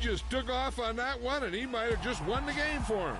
just took off on that one, and he might have just won the game for him.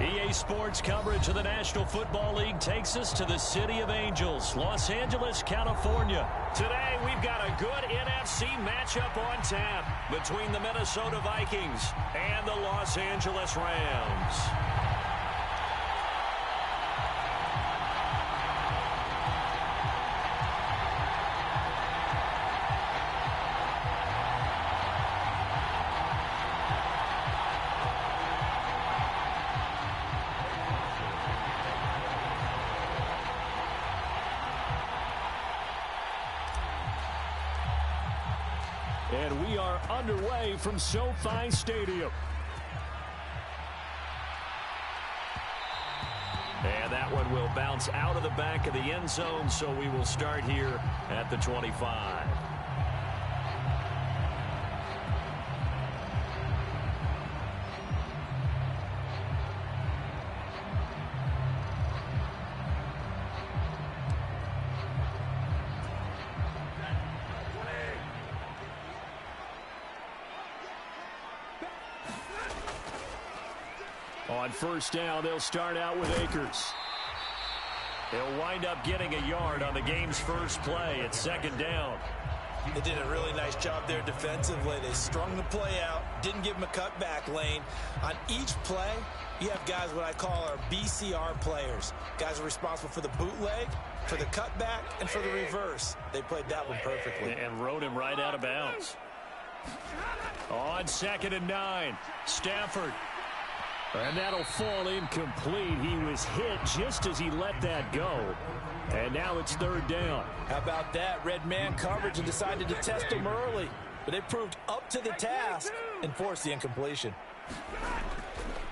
EA Sports coverage of the National Football League takes us to the City of Angels, Los Angeles, California. Today, we've got a good NFC matchup on tap between the Minnesota Vikings and the Los Angeles Rams. And we are underway from SoFi Stadium. And that one will bounce out of the back of the end zone, so we will start here at the 25. On first down, they'll start out with Akers. They'll wind up getting a yard on the game's first play at second down. They did a really nice job there defensively. They strung the play out, didn't give him a cutback lane. On each play, you have guys what I call our BCR players. Guys are responsible for the bootleg, for the cutback, and for the reverse. They played that one perfectly. And rode him right out of bounds. On 2nd and 9, Stafford. And that'll fall incomplete. He was hit just as he let that go. And now it's 3rd down. How about that? Red man coverage and decided to test him early. But they proved up to the task and forced the incompletion.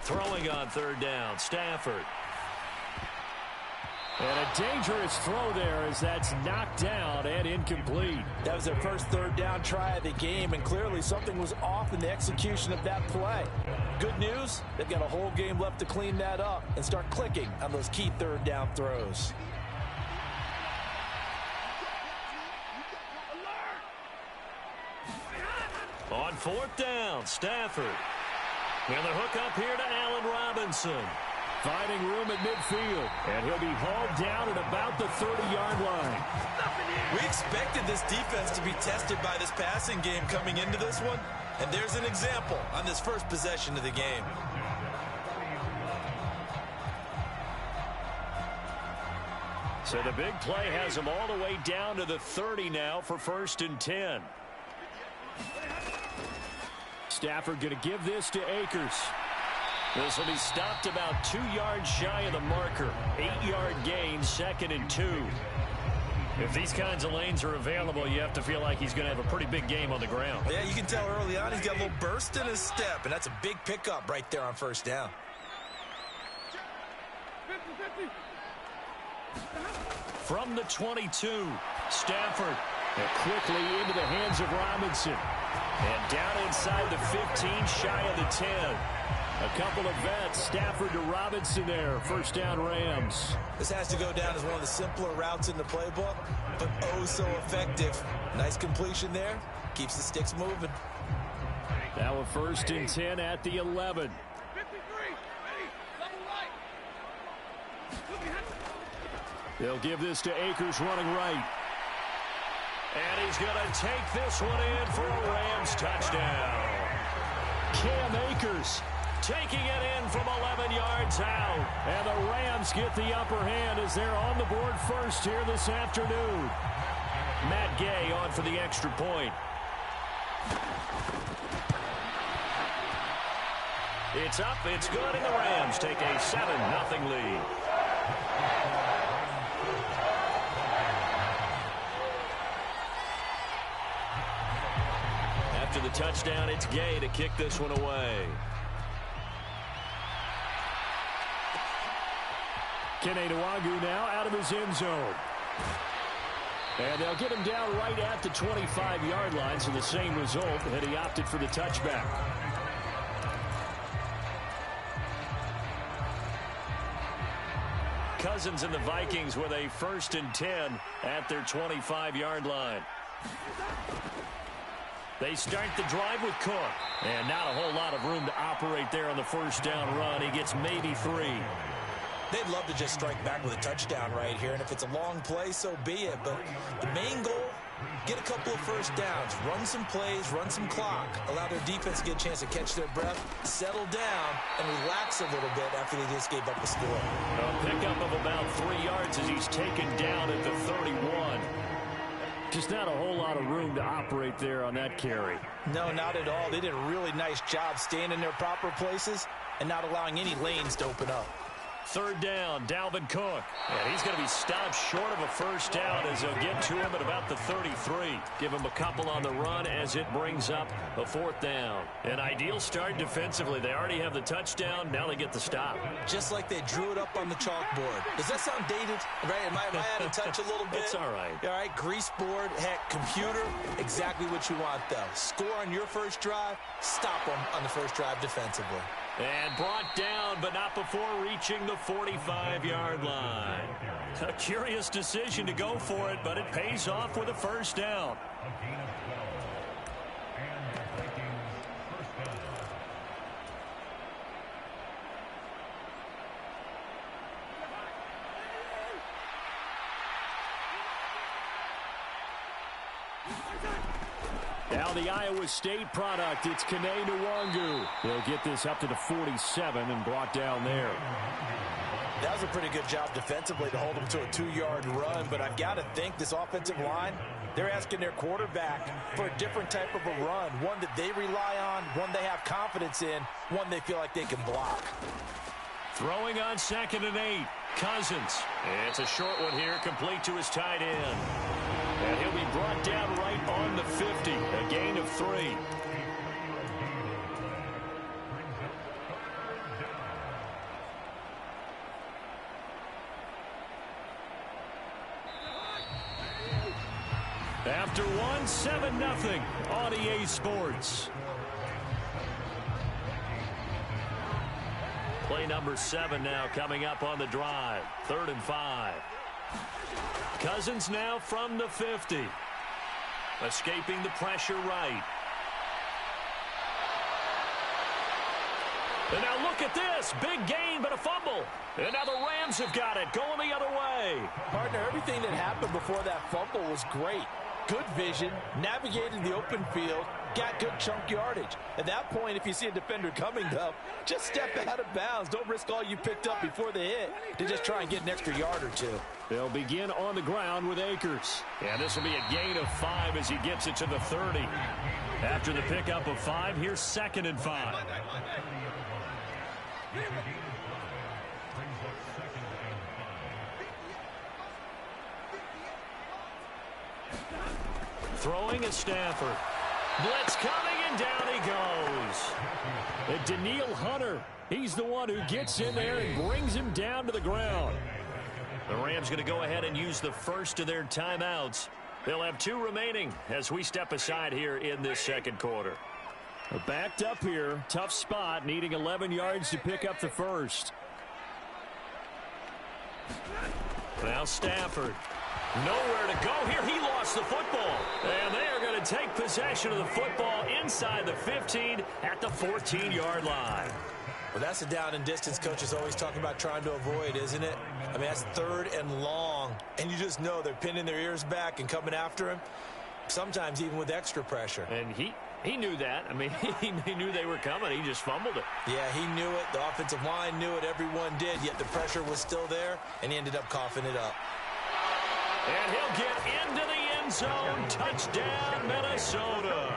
Throwing on 3rd down, Stafford. And a dangerous throw there as that's knocked down and incomplete. That was their first 3rd down try of the game, and clearly something was off in the execution of that play. Good news, they've got a whole game left to clean that up and start clicking on those key 3rd down throws. On 4th down, Stafford. And the hook up here to Allen Robinson. Finding room at midfield, and he'll be hauled down at about the 30-yard line. We expected this defense to be tested by this passing game coming into this one, and there's an example on this first possession of the game. So the big play has him all the way down to the 30 now for 1st and 10. Stafford going to give this to Akers. This will be stopped about 2 yards shy of the marker. 8-yard gain, 2nd and 2. If these kinds of lanes are available, you have to feel like he's going to have a pretty big game on the ground. Yeah, you can tell early on he's got a little burst in his step, and that's a big pickup right there on 1st down. From the 22, Stafford. And quickly into the hands of Robinson. And down inside the 15, shy of the 10. A couple of vets, Stafford to Robinson there. First down, Rams. This has to go down as one of the simpler routes in the playbook, but oh so effective. Nice completion there. Keeps the sticks moving. Now a 1st and 10 at the 11. They'll give this to Akers running right. And he's going to take this one in for a Rams touchdown. Cam Akers taking it in from 11 yards out. And the Rams get the upper hand as they're on the board first here this afternoon. Matt Gay on for the extra point. It's up, it's good, and the Rams take a 7-0 lead. After the touchdown, it's Gay to kick this one away. Kene Nwangu now out of his end zone. And they'll get him down right at the 25-yard line, so the same result, and he opted for the touchback. Cousins and the Vikings with a 1st and 10 at their 25-yard line. They start the drive with Cook. And not a whole lot of room to operate there on the first down run. He gets maybe 3. They'd love to just strike back with a touchdown right here, and if it's a long play, so be it. But the main goal, get a couple of first downs, run some plays, run some clock, allow their defense to get a chance to catch their breath, settle down, and relax a little bit after they just gave up a score. A pickup of about 3 yards as he's taken down at the 31. Just not a whole lot of room to operate there on that carry. No, not at all. They did a really nice job staying in their proper places and not allowing any lanes to open up. 3rd down, Dalvin Cook. And he's going to be stopped short of a first down as they'll get to him at about the 33. Give him a couple on the run as it brings up a 4th down. An ideal start defensively. They already have the touchdown. Now they get the stop. Just like they drew it up on the chalkboard. Does that sound dated? Right? Am I out of touch a little bit? It's all right. All right, grease board, heck, computer, exactly what you want, though. Score on your first drive, stop them on the first drive defensively. And brought down, but not before reaching the 45-yard line. A curious decision to go for it, but it pays off with a first down. Now the Iowa State product, it's Kene Nwangu. They'll get this up to the 47 and brought down there. That was a pretty good job defensively to hold them to a 2-yard run, but I've got to think this offensive line, they're asking their quarterback for a different type of a run, one that they rely on, one they have confidence in, one they feel like they can block. Throwing on 2nd and 8, Cousins. It's a short one here, complete to his tight end. And he'll be brought down right on the 50, a gain of 3. After one, 7-0 on EA Sports. Play number 7 now coming up on the drive. 3rd and 5. Cousins now from the 50. Escaping the pressure right. And now look at this. Big gain, but a fumble. And now the Rams have got it, going the other way. Partner, everything that happened before that fumble was great. Good vision, navigated the open field, got good chunk yardage. At that point, if you see a defender coming up, just step out of bounds. Don't risk all you picked up before the hit to just try and get an extra yard or 2. They'll begin on the ground with Akers. And this will be a gain of 5 as he gets it to the 30. After the pickup of 5, here's 2nd and 5. Throwing at Stafford. Blitz coming, and down he goes. And Daniil Hunter, he's the one who gets in there and brings him down to the ground. The Rams going to go ahead and use the first of their timeouts. They'll have 2 remaining as we step aside here in this second quarter. Backed up here. Tough spot. Needing 11 yards to pick up the first. Now Stafford. Nowhere to go here. He lost the football. And they are going to take possession of the football inside the 15 at the 14-yard line. Well, that's a down and distance coaches always talking about trying to avoid, isn't it? I mean, that's 3rd and long. And you just know they're pinning their ears back and coming after him. Sometimes even with extra pressure. And he knew that. I mean, he knew they were coming. He just fumbled it. Yeah, he knew it. The offensive line knew it. Everyone did. Yet the pressure was still there, and he ended up coughing it up. And he'll get into the end zone. Touchdown, Minnesota.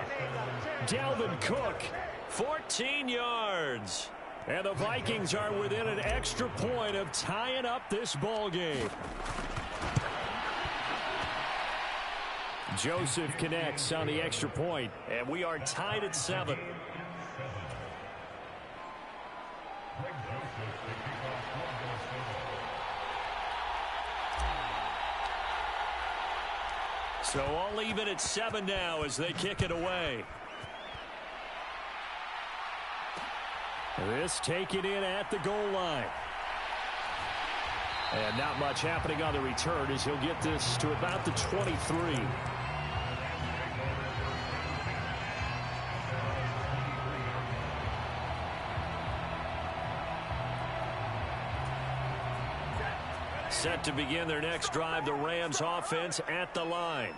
Dalvin Cook, 14 yards. And the Vikings are within an extra point of tying up this ball game. Joseph connects on the extra point, and we are tied at 7. So all even at 7 now as they kick it away. This taken in at the goal line. And not much happening on the return as he'll get this to about the 23. Set to begin their next drive, the Rams offense at the line.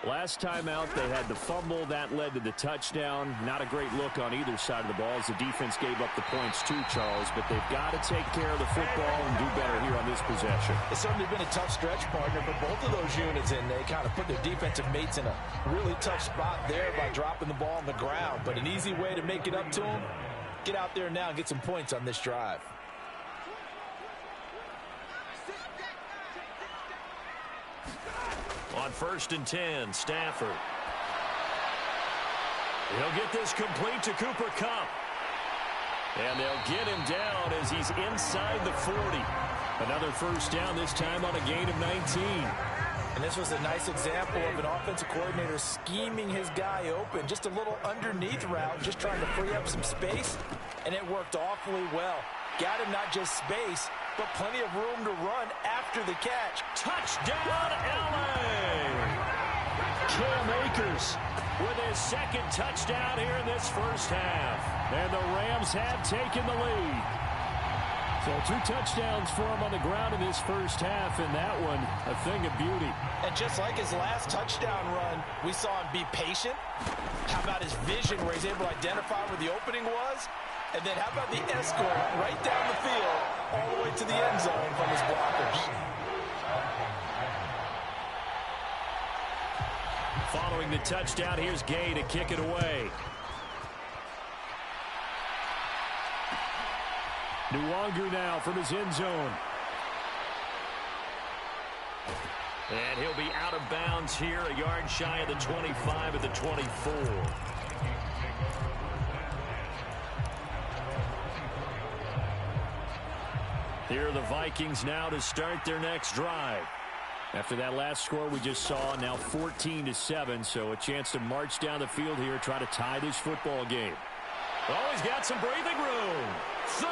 Last time out, they had the fumble. That led to the touchdown. Not a great look on either side of the ball as the defense gave up the points too, Charles. But they've got to take care of the football and do better here on this possession. It's certainly been a tough stretch, partner, for both of those units, and they kind of put their defensive mates in a really tough spot there by dropping the ball on the ground. But an easy way to make it up to them, get out there now and get some points on this drive. On 1st and 10, Stafford. He'll get this complete to Cooper Kupp. And they'll get him down as he's inside the 40. Another first down, this time on a gain of 19. And this was a nice example of an offensive coordinator scheming his guy open. Just a little underneath route, just trying to free up some space. And it worked awfully well. Got him not just space, but plenty of room to run after the catch. Touchdown, LA! Cam Akers with his 2nd touchdown here in this first half. And the Rams have taken the lead. So 2 touchdowns for him on the ground in this first half, and that one a thing of beauty. And just like his last touchdown run, we saw him be patient. How about his vision where he's able to identify where the opening was? And then how about the escort right down the field all the way to the end zone from his blockers? Following the touchdown, here's Gay to kick it away. Nwangu now from his end zone. And he'll be out of bounds here, a yard shy of the 25 at the 24. Here are the Vikings now to start their next drive. After that last score we just saw, now 14-7, so a chance to march down the field here, try to tie this football game. Oh, he's got some breathing room. 30,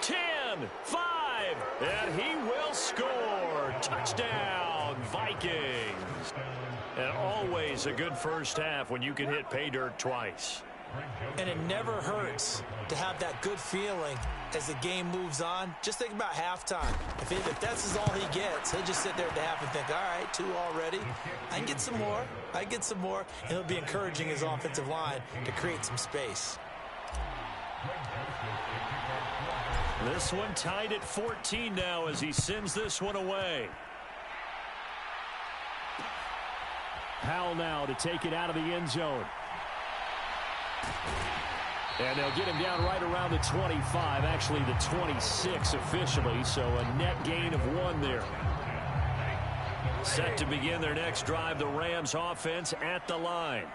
10, 5, and he will score. Touchdown, Vikings. And always a good first half when you can hit pay dirt twice. And it never hurts to have that good feeling as the game moves on. Just think about halftime. If that's all he gets, he'll just sit there at the half and think, all right, 2 already. I can get some more. I can get some more. And he'll be encouraging his offensive line to create some space. This one tied at 14 now as he sends this one away. Howell now to take it out of the end zone. And they'll get him down right around the 25, actually the 26 officially, so a net gain of 1 there. Set to begin their next drive, the Rams offense at the line.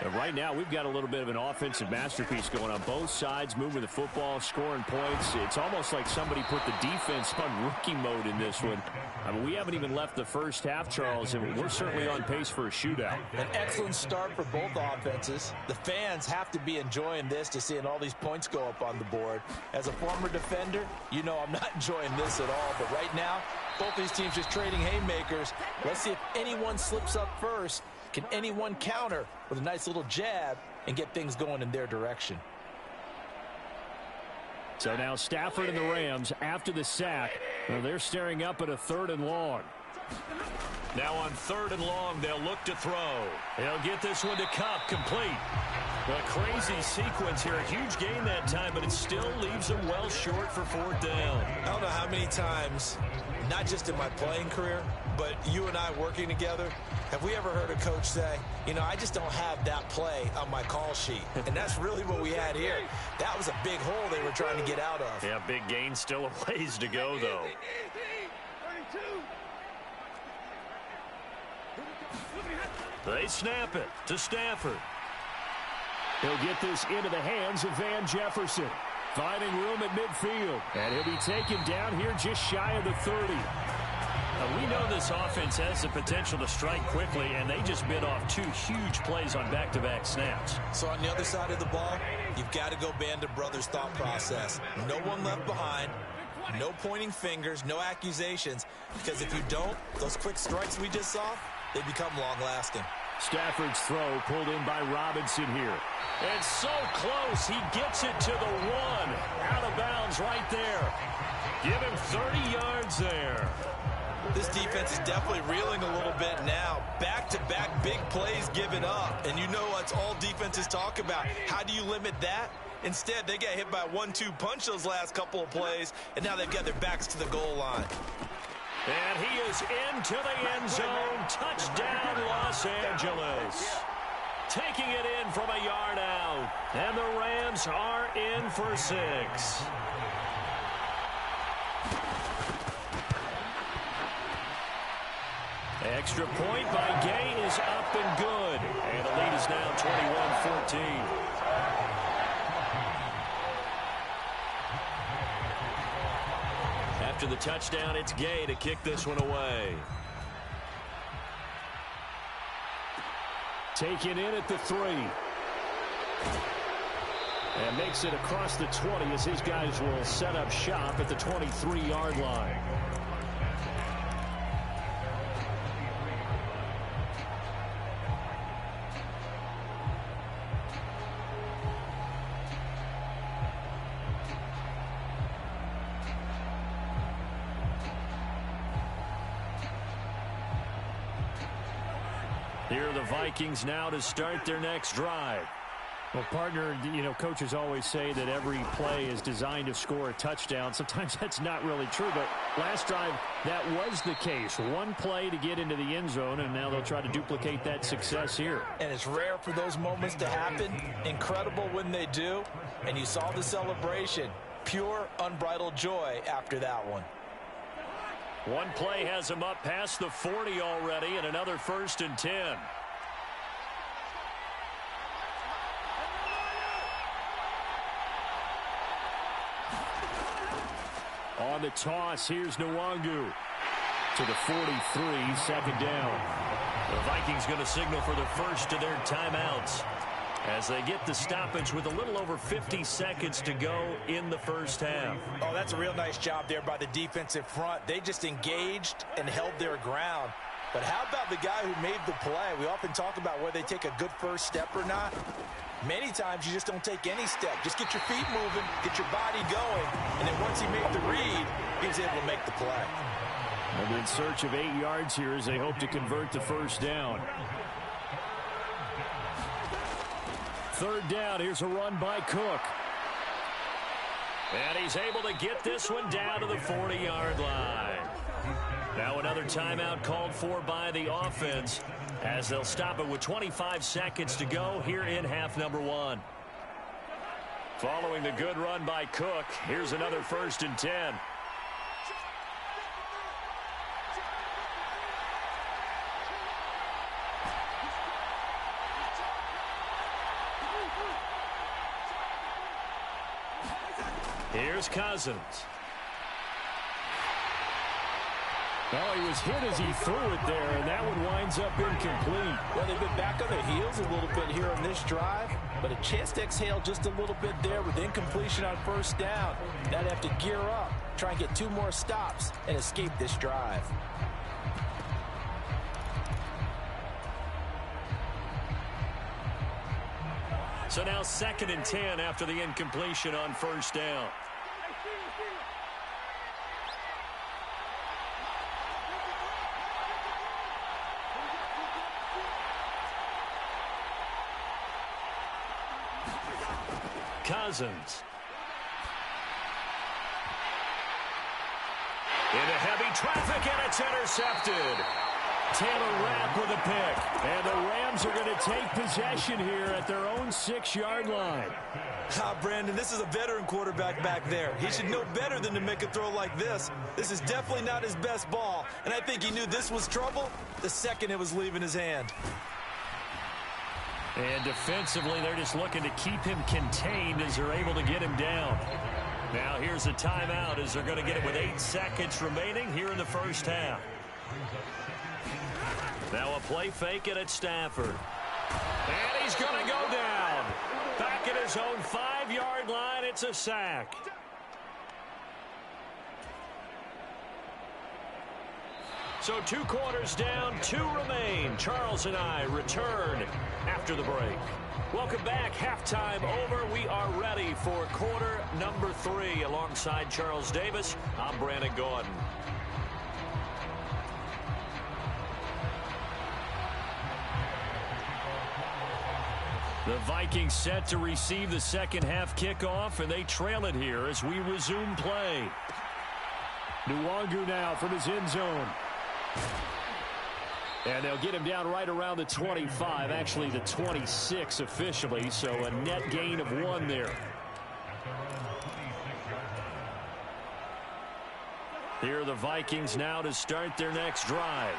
Right now, we've got a little bit of an offensive masterpiece going on both sides, moving the football, scoring points. It's almost like somebody put the defense on rookie mode in this one. I mean, we haven't even left the first half, Charles, and we're certainly on pace for a shootout. An excellent start for both offenses. The fans have to be enjoying this to seeing all these points go up on the board. As a former defender, you know I'm not enjoying this at all. But right now, both these teams just trading haymakers. Let's see if anyone slips up first. Can anyone counter with a nice little jab and get things going in their direction? So now Stafford and the Rams, after the sack, they're staring up at a 3rd and long. Now on 3rd and long, they'll look to throw. They'll get this one to Kupp, complete. A crazy sequence here. A huge gain that time, but it still leaves them well short for 4th down. I don't know how many times, not just in my playing career, but you and I working together, have we ever heard a coach say, you know, I just don't have that play on my call sheet? And that's really what we had here. That was a big hole they were trying to get out of. Yeah, big gain, still a ways to go, though. They snap it to Stafford. He'll get this into the hands of Van Jefferson. Finding room at midfield. And he'll be taken down here just shy of the 30. Now, we know this offense has the potential to strike quickly, and they just bit off 2 huge plays on back-to-back snaps. So on the other side of the ball, you've got to go band of brothers thought process. No one left behind. No pointing fingers, no accusations. Because if you don't, those quick strikes we just saw, they become long-lasting. Stafford's throw pulled in by Robinson here. And so close, he gets it to the 1. Out of bounds right there. Give him 30 yards there. This defense is definitely reeling a little bit now. Back-to-back big plays given up. And you know what's all defenses talk about. How do you limit that? Instead, they got hit by a 1-2 punch those last couple of plays, and now they've got their backs to the goal line. And he is into the end zone. Touchdown, Los Angeles. Taking it in from a yard out. And the Rams are in for 6. Extra point by Gay is up and good. And the lead is now 21-14. After the touchdown, it's Gay to kick this one away. Taken in at the 3. And makes it across the 20 as his guys will set up shop at the 23-yard line. Here are the Vikings now to start their next drive. Well, partner, you know, coaches always say that every play is designed to score a touchdown. Sometimes that's not really true, but last drive, that was the case. One play to get into the end zone, and now they'll try to duplicate that success here. And it's rare for those moments to happen. Incredible when they do. And you saw the celebration. Pure, unbridled joy after that one. One play has him up past the 40 already, and another 1st and 10. On the toss, here's Nwangu to the 43, 2nd down. The Vikings going to signal for the first of their timeouts as they get the stoppage with a little over 50 seconds to go in the first half. Oh, that's a real nice job there by the defensive front. They just engaged and held their ground. But how about the guy who made the play? We often talk about whether they take a good first step or not. Many times you just don't take any step. Just get your feet moving, get your body going, and then once he made the read, he was able to make the play. And in search of 8 yards here as they hope to convert the first down. 3rd down, here's a run by Cook. And he's able to get this one down to the 40-yard line. Now another timeout called for by the offense as they'll stop it with 25 seconds to go here in half number 1. Following the good run by Cook, here's another 1st and 10. Here's Cousins. Well, he was hit as he threw it there, and that one winds up incomplete. Well, they've been back on their heels a little bit here on this drive, but a chance to exhale just a little bit there with incompletion on first down. Now they have to gear up, try and get 2 more stops, and escape this drive. So now 2nd and 10 after the incompletion on first down. Cousins. Into heavy traffic, and it's intercepted. Taylor Rapp with a pick. And the Rams are going to take possession here at their own 6-yard line. Brandon, this is a veteran quarterback back there. He should know better than to make a throw like this. This is definitely not his best ball, and I think he knew this was trouble the second it was leaving his hand. And defensively, they're just looking to keep him contained as they're able to get him down. Now here's a timeout as they're going to get it with 8 seconds remaining here in the first half. Now a play fake it at Stafford. And he's going to go down. Back at his own 5-yard line, it's a sack. So 2 quarters down, 2 remain. Charles and I return after the break. Welcome back. Halftime over. We are ready for quarter number 3. Alongside Charles Davis, I'm Brandon Gordon. The Vikings set to receive the second half kickoff, and they trail it here as we resume play. Nwangu now from his end zone. And they'll get him down right around the 25, actually the 26 officially, so a net gain of 1 there. Here are the Vikings now to start their next drive.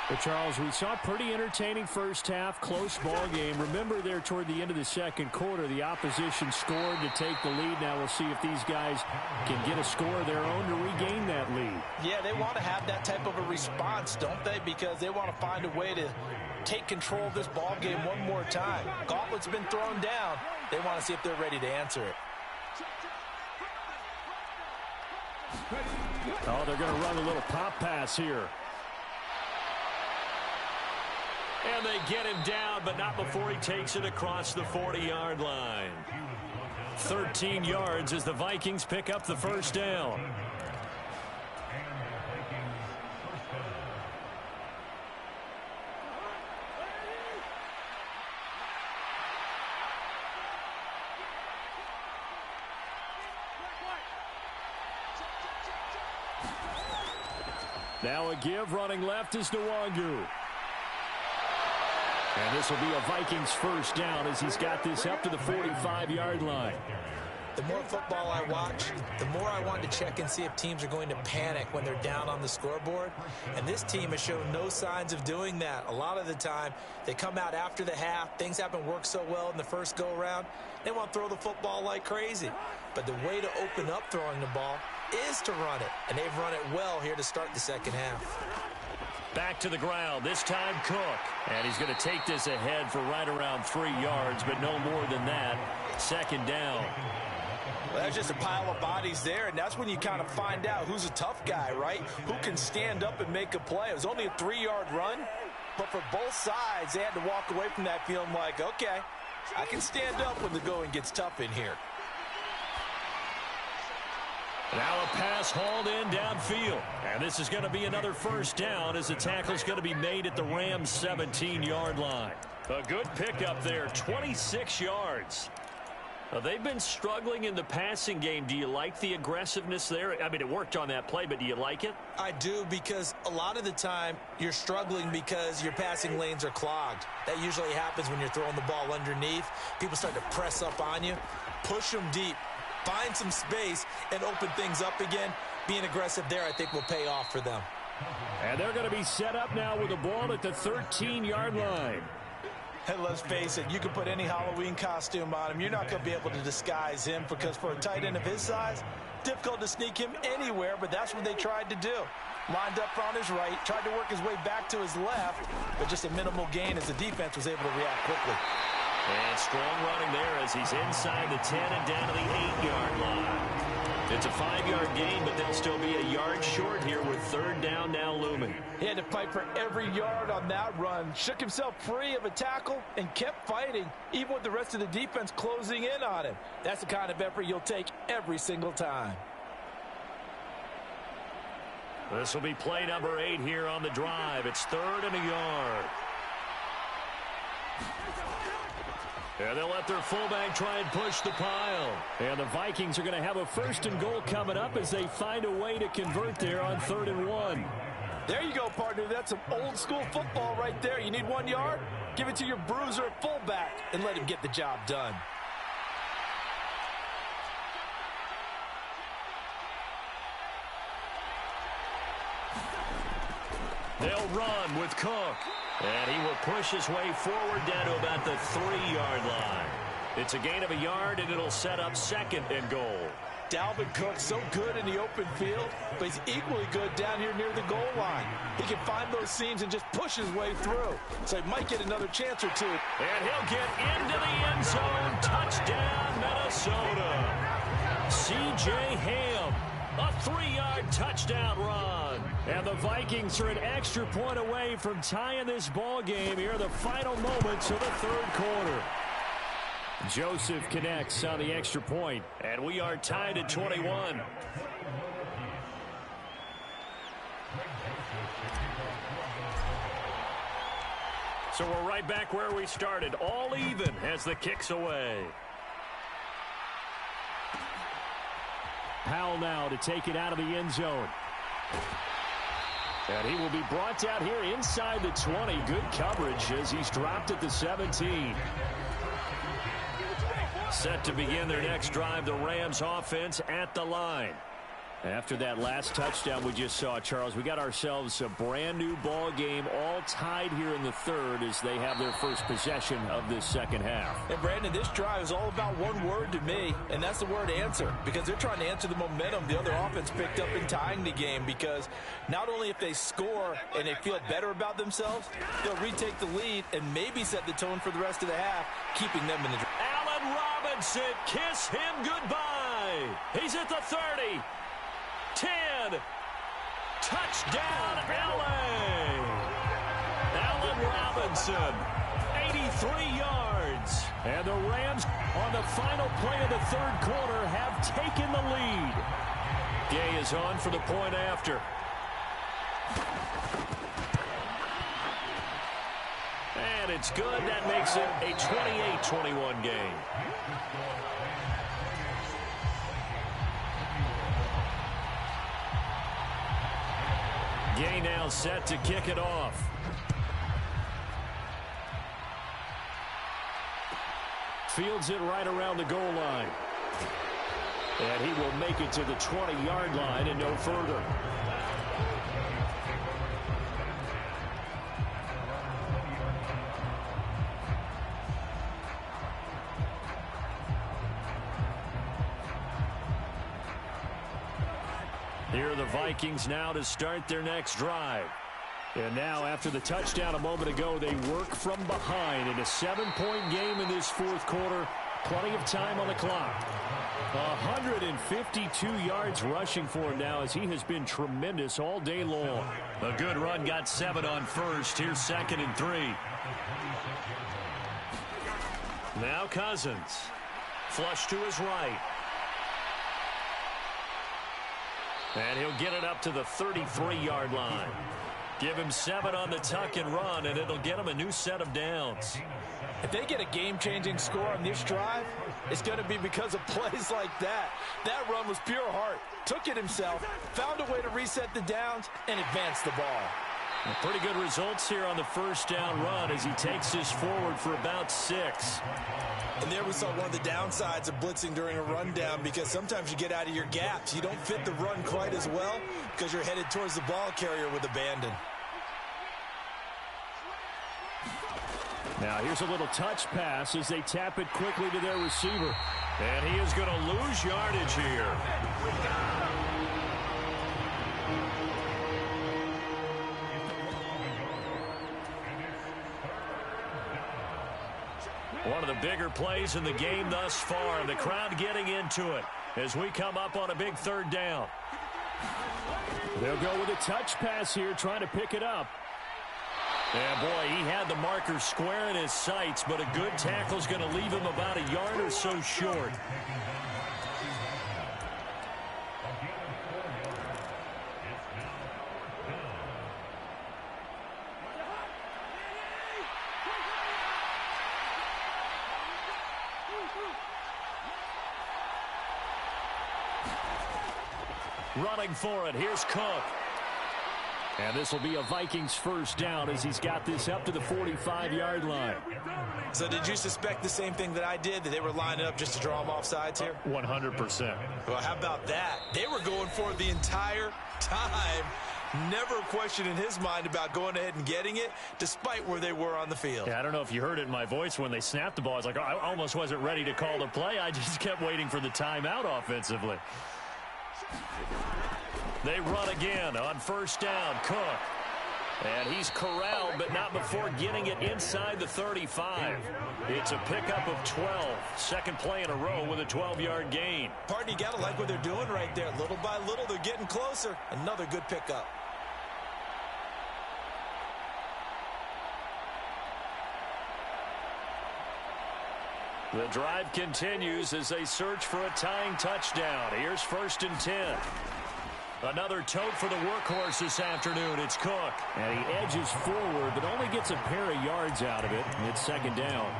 Well, Charles, we saw a pretty entertaining first half, close ball game. Remember there toward the end of the second quarter, the opposition scored to take the lead. Now we'll see if these guys can get a score of their own to regain that lead. Yeah, they want to have that type of a response, don't they? Because they want to find a way to take control of this ball game one more time. Gauntlet's been thrown down. They want to see if they're ready to answer it. Oh, they're going to run a little pop pass here. And they get him down, but not before he takes it across the 40-yard line. 13 yards as the Vikings pick up the first down. Now a give, running left is Nwangu. And this will be a Vikings first down as he's got this up to the 45-yard line. The more football I watch, the more I want to check and see if teams are going to panic when they're down on the scoreboard. And this team has shown no signs of doing that. A lot of the time, they come out after the half. Things haven't worked so well in the first go-around. They want to throw the football like crazy. But the way to open up throwing the ball is to run it. And they've run it well here to start the second half. Back to the ground, this time Cook. And he's going to take this ahead for right around 3 yards, but no more than that. Second down. Well, there's just a pile of bodies there, and that's when you kind of find out who's a tough guy, right? Who can stand up and make a play. It was only a 3-yard run, but for both sides, they had to walk away from that feeling like, okay, I can stand up when the going gets tough in here. Now a pass hauled in downfield. And this is going to be another first down as the tackle's going to be made at the Rams' 17-yard line. A good pickup there, 26 yards. They've been struggling in the passing game. Do you like the aggressiveness there? I mean, it worked on that play, but do you like it? I do, because a lot of the time you're struggling because your passing lanes are clogged. That usually happens when you're throwing the ball underneath. People start to press up on you, push them deep, find some space, and open things up again. Being aggressive there, I think, will pay off for them. And they're going to be set up now with the ball at the 13-yard line. And let's face it, you can put any Halloween costume on him. You're not going to be able to disguise him, because for a tight end of his size, Difficult to sneak him anywhere, but that's what they tried to do. Lined up on his right, tried to work his way back to his left, but just a minimal gain as the defense was able to react quickly. And strong running there as he's inside the 10 and down to the 8-yard line. It's a 5-yard gain, but they'll still be a yard short here with third down now looming. He had to fight for every yard on that run. Shook himself free of a tackle and kept fighting, even with the rest of the defense closing in on him. That's the kind of effort you'll take every single time. This will be play number 8 here on the drive. It's 3rd and a yard. And they'll let their fullback try and push the pile. And the Vikings are going to have a 1st and goal coming up as they find a way to convert there on 3rd and 1. There you go, partner. That's some old school football right there. You need 1 yard? Give it to your bruiser at fullback and let him get the job done. They'll run with Cook. And he will push his way forward down to about the 3-yard line. It's a gain of a yard, and it'll set up 2nd and goal. Dalvin Cook so good in the open field, but he's equally good down here near the goal line. He can find those seams and just push his way through. So he might get another chance or two. And he'll get into the end zone. Touchdown, Minnesota. C.J. Ham. A 3-yard touchdown run. And the Vikings are an extra point away from tying this ball game here in the final moments of the 3rd quarter. Joseph connects on the extra point. And we are tied at 21. So we're right back where we started. All even as the kick's away. Powell now to take it out of the end zone. And he will be brought down here inside the 20. Good coverage as he's dropped at the 17. Set to begin their next drive, the Rams offense at the line. After that last touchdown we just saw, Charles, we got ourselves a brand new ball game, all tied here in the 3rd as they have their first possession of this 2nd half. And Brandon, this drive is all about one word to me, and that's the word answer, because they're trying to answer the momentum the other offense picked up in tying the game, because not only if they score and they feel better about themselves, they'll retake the lead and maybe set the tone for the rest of the half, keeping them in the drive. Allen Robinson, kiss him goodbye. He's at the 30. 10. Touchdown, LA. Allen Robinson, 83 yards. And the Rams on the final play of the 3rd quarter have taken the lead. Gay is on for the point after. And it's good. That makes it a 28-21 game. Gay now set to kick it off. Fields it right around the goal line. And he will make it to the 20-yard line and no further. Here are the Vikings now to start their next drive. And now, after the touchdown a moment ago, they work from behind in a 7-point game in this 4th quarter. Plenty of time on the clock. 152 yards rushing for him now as he has been tremendous all day long. A good run, got 7 on first. Here's 2nd and 3. Now Cousins. Flush to his right. And he'll get it up to the 33-yard line. Give him 7 on the tuck and run, and it'll get him a new set of downs. If they get a game-changing score on this drive, it's going to be because of plays like that. That run was pure heart. Took it himself, found a way to reset the downs, and advance the ball. Pretty good results here on the first down run as he takes this forward for about 6. And there we saw one of the downsides of blitzing during a rundown, because sometimes you get out of your gaps. You don't fit the run quite as well because you're headed towards the ball carrier with abandon. Now here's a little touch pass as they tap it quickly to their receiver. And he is going to lose yardage here. One of the bigger plays in the game thus far. The crowd getting into it as we come up on a big third down. They'll go with a touch pass here, trying to pick it up. And boy, he had the marker square in his sights, but a good tackle is going to leave him about a yard or so short. Running for it, here's Cook. And this will be a Vikings first down as he's got this up to the 45-yard line. So did you suspect the same thing that I did, that they were lining up just to draw them off sides here? 100%. Well, how about that? They were going for it the entire time. Never a question in his mind about going ahead and getting it, despite where they were on the field. Yeah, I don't know if you heard it in my voice when they snapped the ball. I was like, oh, I almost wasn't ready to call the play. I just kept waiting for the timeout offensively. They run again on first down. Cook. And he's corralled, but not before getting it inside the 35. It's a pickup of 12. Second play in a row with a 12-yard gain. Partner, you got to like what they're doing right there. Little by little, they're getting closer. Another good pickup. The drive continues as they search for a tying touchdown. Here's 1st and 10. Another tote for the workhorse this afternoon. It's Cook. And he edges forward, but only gets a pair of yards out of it. And it's 2nd down.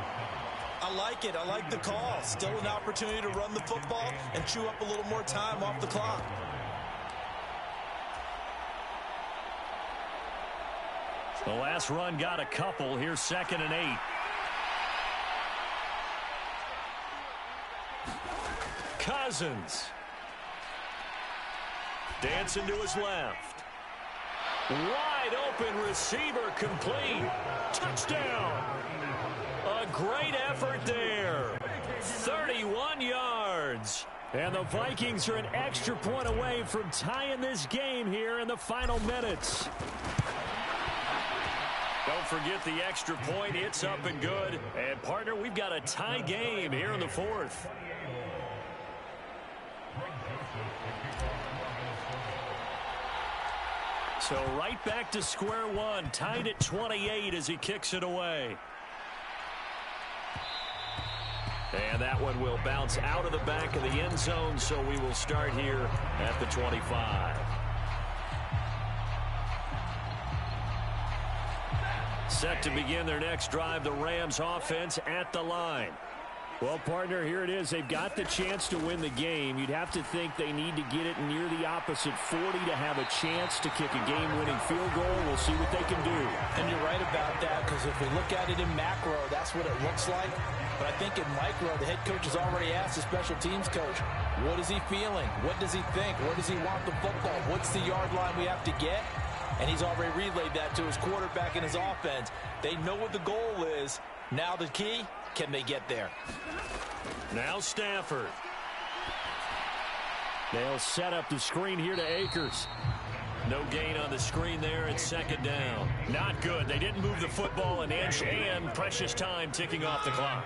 I like it. I like the call. Still an opportunity to run the football and chew up a little more time off the clock. The last run got a couple. Here's 2nd and 8. Cousins. Dancing to his left. Wide open receiver complete. Touchdown. A great effort there. 31 yards. And the Vikings are an extra point away from tying this game here in the final minutes. Don't forget the extra point. It's up and good. And, partner, we've got a tie game here in the 4th. So right back to square one, tied at 28 as he kicks it away. And that one will bounce out of the back of the end zone, so we will start here at the 25. Set to begin their next drive, the Rams offense at the line. Well, partner, here it is. They've got the chance to win the game. You'd have to think they need to get it near the opposite 40 to have a chance to kick a game-winning field goal. We'll see what they can do. And you're right about that, because if we look at it in macro, that's what it looks like. But I think in micro, the head coach has already asked the special teams coach, what is he feeling? What does he think? Where does he want the football? What's the yard line we have to get? And he's already relayed that to his quarterback and his offense. They know what the goal is. Now the key, can they get there? Now Stafford. They'll set up the screen here to Akers. No gain on the screen there. It's 2nd down. Not good. They didn't move the football an inch, and precious time ticking off the clock.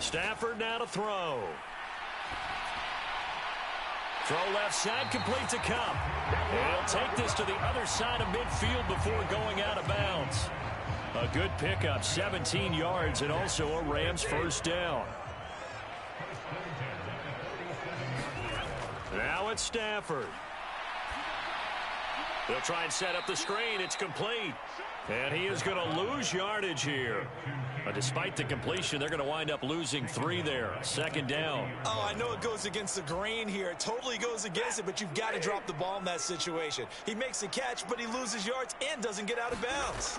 Stafford now to throw. Throw left side, complete to Cup. He'll take this to the other side of midfield before going out of bounds. A good pickup, 17 yards, and also a Rams first down. Now it's Stafford. They'll try and set up the screen. It's complete. And he is going to lose yardage here. Despite the completion, they're going to wind up losing 3 there. 2nd down. Oh, I know it goes against the grain here. It totally goes against it, but you've got to drop the ball in that situation. He makes the catch, but he loses yards and doesn't get out of bounds.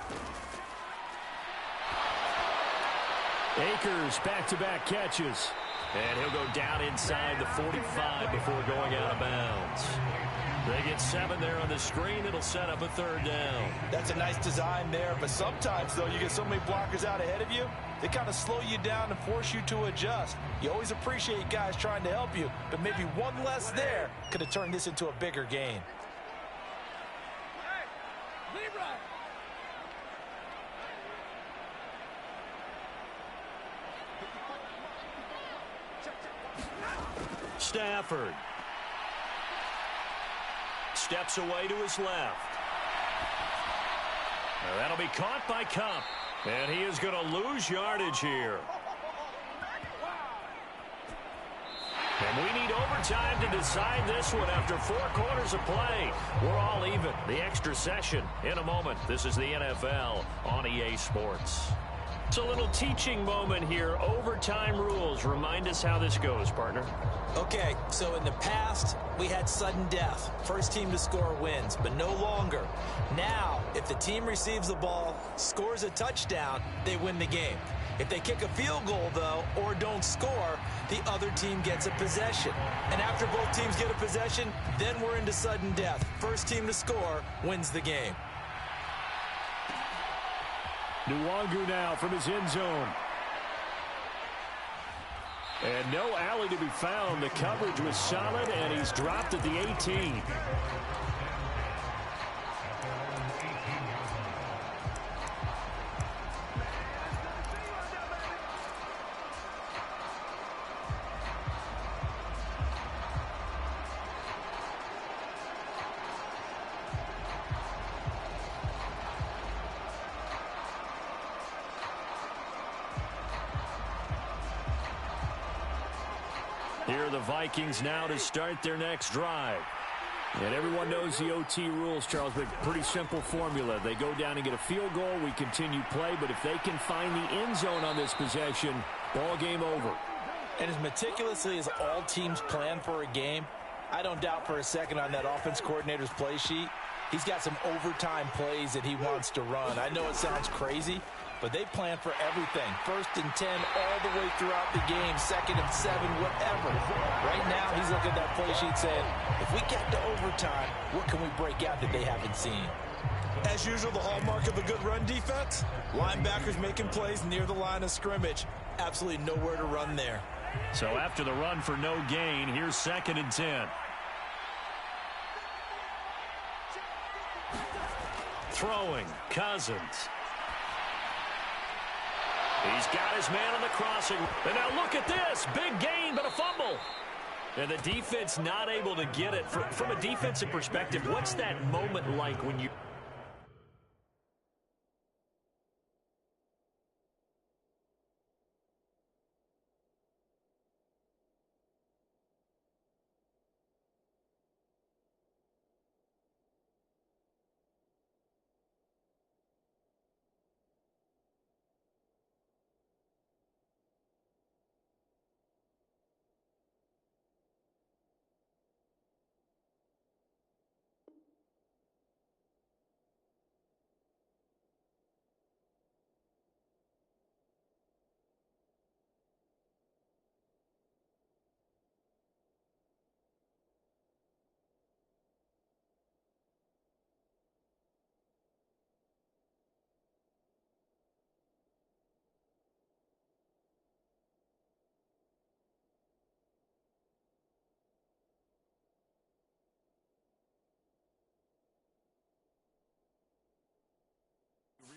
Akers back-to-back catches. And he'll go down inside the 45 before going out of bounds. They get 7 there on the screen. It'll set up a 3rd down. That's a nice design there, but sometimes, though, you get so many blockers out ahead of you, they kind of slow you down and force you to adjust. You always appreciate guys trying to help you, but maybe one less there could have turned this into a bigger game. Stafford steps away to his left. Now that'll be caught by Cup, and he is going to lose yardage here. And we need overtime to decide this one after 4 quarters of play. We're all even. The extra session in a moment. This is the NFL on EA Sports. It's a little teaching moment here. Overtime rules. Remind us how this goes, partner. Okay, so in the past, we had sudden death. First team to score wins, but no longer. Now, if the team receives the ball, scores a touchdown, they win the game. If they kick a field goal, though, or don't score, the other team gets a possession. And after both teams get a possession, then we're into sudden death. First team to score wins the game. Nwangu now from his end zone. And no alley to be found. The coverage was solid, and he's dropped at the 18. Here are the Vikings now to start their next drive. And everyone knows the OT rules, Charles, but pretty simple formula. They go down and get a field goal, we continue play, but if they can find the end zone on this possession, ball game over. And as meticulously as all teams plan for a game, I don't doubt for a second on that offense coordinator's play sheet, he's got some overtime plays that he wants to run. I know it sounds crazy, but they plan for everything. 1st and 10 all the way throughout the game, 2nd and 7, whatever. Right now, he's looking at that play sheet saying, if we get to overtime, what can we break out that they haven't seen? As usual, the hallmark of a good run defense, linebackers making plays near the line of scrimmage. Absolutely nowhere to run there. So after the run for no gain, here's 2nd and 10. Throwing, Cousins. He's got his man on the crossing. And now look at this. Big gain, but a fumble. And the defense not able to get it. From a defensive perspective, what's that moment like when you...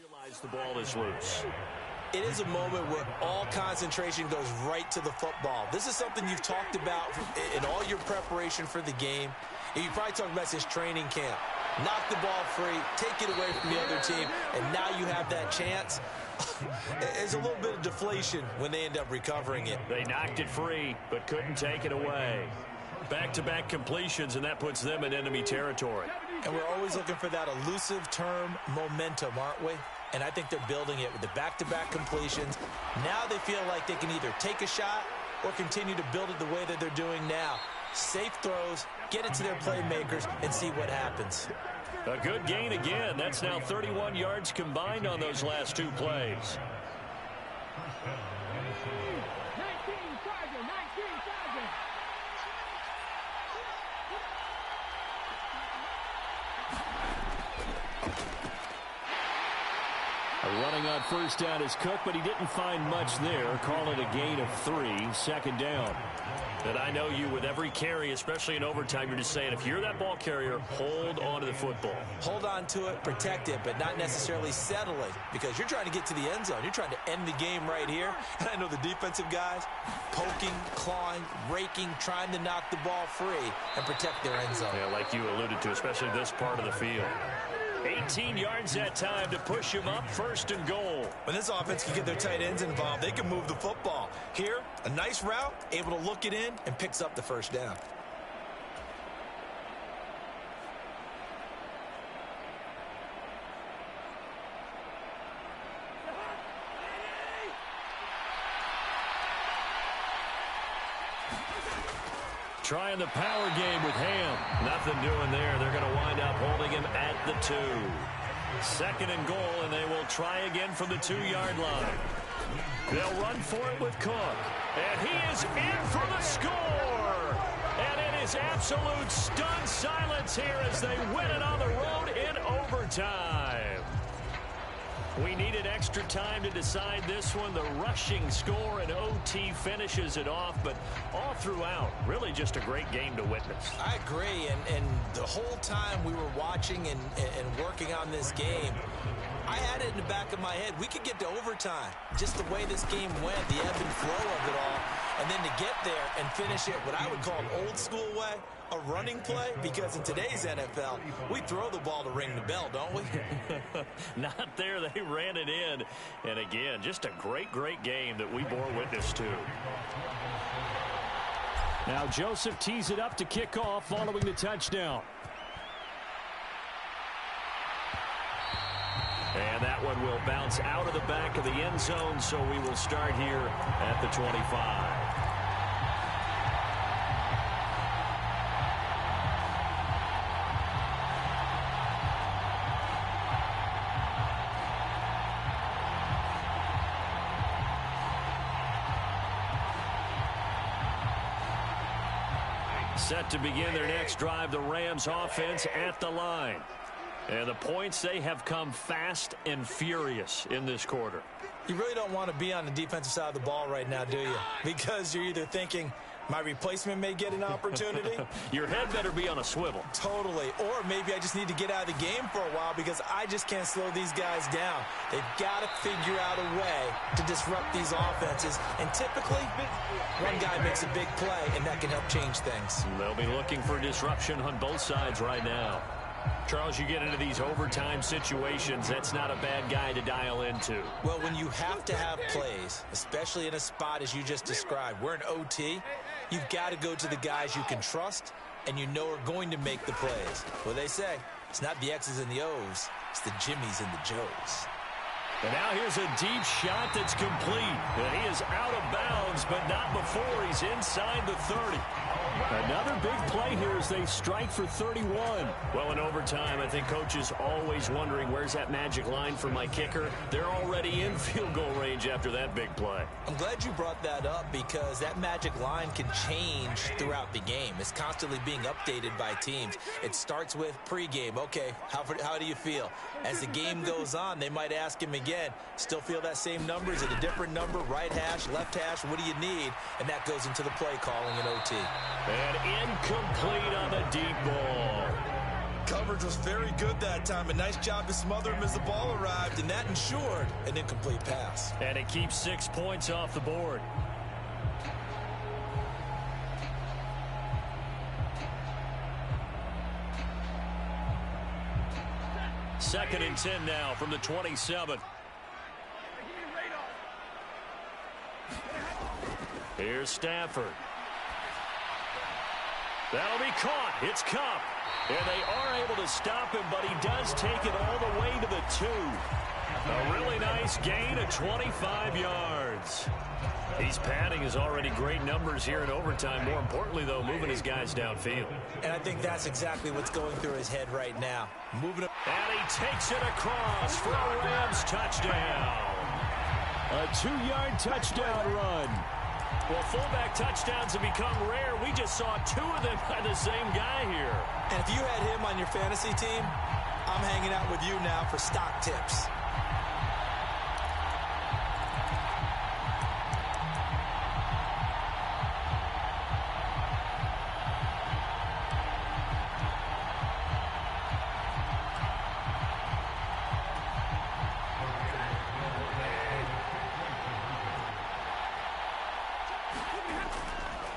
realize the ball is loose. It is a moment where all concentration goes right to the football. This is something you've talked about in all your preparation for the game. And you probably talked about this training camp. Knock the ball free, take it away from the other team, and now you have that chance. There's a little bit of deflation when they end up recovering it. They knocked it free, but couldn't take it away. Back-to-back completions, and that puts them in enemy territory. And we're always looking for that elusive term, momentum, aren't we? And I think they're building it with the back-to-back completions. Now they feel like they can either take a shot or continue to build it the way that they're doing now. Safe throws, get it to their playmakers, and see what happens. A good gain again. That's now 31 yards combined on those last 2 plays. Running on first down is Cook, but he didn't find much there. Call it a gain of 3, second down. And I know you, with every carry, especially in overtime, you're just saying, if you're that ball carrier, hold on to the football. Hold on to it, protect it, but not necessarily settle it, because you're trying to get to the end zone. You're trying to end the game right here. And I know the defensive guys poking, clawing, raking, trying to knock the ball free and protect their end zone. Yeah, like you alluded to, especially this part of the field. 18 yards that time to push him up, first and goal. When this offense can get their tight ends involved, they can move the football. Here, a nice route, able to look it in, and picks up the first down. Trying the power game with Ham. Nothing doing there. They're going to wind up holding him at the 2. Second and goal, and they will try again from the 2-yard line. They'll run for it with Cook. And he is in for the score. And it is absolute stunned silence here as they win it on the road in overtime. We needed extra time to decide this one. The rushing score and OT finishes it off, but all throughout, really just a great game to witness. I agree, and the whole time we were watching and working on this game, I had it in the back of my head. We could get to overtime. Just the way this game went, the ebb and flow of it all, and then to get there and finish it what I would call an old school way, a running play, because in today's NFL, we throw the ball to ring the bell, don't we? Not there. They ran it in. And again, just a great, great game that we bore witness to. Now Joseph tees it up to kick off following the touchdown. And that one will bounce out of the back of the end zone, so we will start here at the 25. Set to begin their next drive, the Rams offense at the line. And the points, they have come fast and furious in this quarter. You really don't want to be on the defensive side of the ball right now, do you? Because you're either thinking, my replacement may get an opportunity. Your head better be on a swivel. Totally. Or maybe I just need to get out of the game for a while because I just can't slow these guys down. They've got to figure out a way to disrupt these offenses. And typically, one guy makes a big play, and that can help change things. They'll be looking for disruption on both sides right now. Charles, you get into these overtime situations, that's not a bad guy to dial into. Well, when you have to have plays, especially in a spot as you just described, we're in OT, you've got to go to the guys you can trust and you know are going to make the plays. Well, they say, it's not the X's and the O's, it's the Jimmies and the Joes. And now here's a deep shot that's complete. And he is out of bounds, but not before he's inside the 30. Another big play here as they strike for 31. Well, in overtime, I think Coach is always wondering, where's that magic line for my kicker? They're already in field goal range after that big play. I'm glad you brought that up because that magic line can change throughout the game. It's constantly being updated by teams. It starts with pregame. Okay, how do you feel? As the game goes on, they might ask him again, still feel that same number? Is it a different number? Right hash, left hash, what do you need? And that goes into the play calling in OT. And incomplete on the deep ball. Coverage was very good that time. A nice job to smother him as the ball arrived, and that ensured an incomplete pass. And it keeps 6 points off the board. Second and 10 now from the 27. Here's Stafford. That'll be caught. It's Kupp. And they are able to stop him, but he does take it all the way to the 2. A really nice gain of 25 yards. He's padding his already great numbers here in overtime. More importantly, though, moving his guys downfield. And I think that's exactly what's going through his head right now. Moving up. And he takes it across for a Rams touchdown. A 2-yard touchdown run. Well, fullback touchdowns have become rare. We just saw 2 of them by the same guy here. And if you had him on your fantasy team, I'm hanging out with you now for stock tips.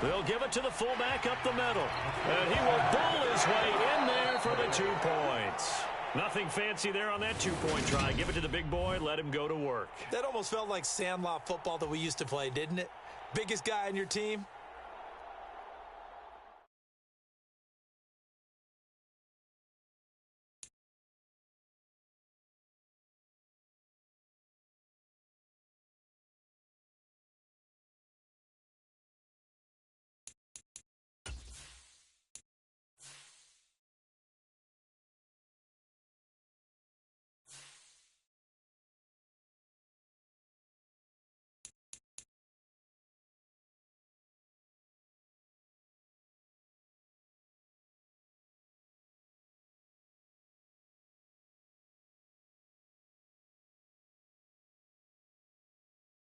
They'll give it to the fullback up the middle. And he will bull his way in there for the 2 points. Nothing fancy there on that 2-point try. Give it to the big boy, let him go to work. That almost felt like sandlot football that we used to play, didn't it? Biggest guy on your team,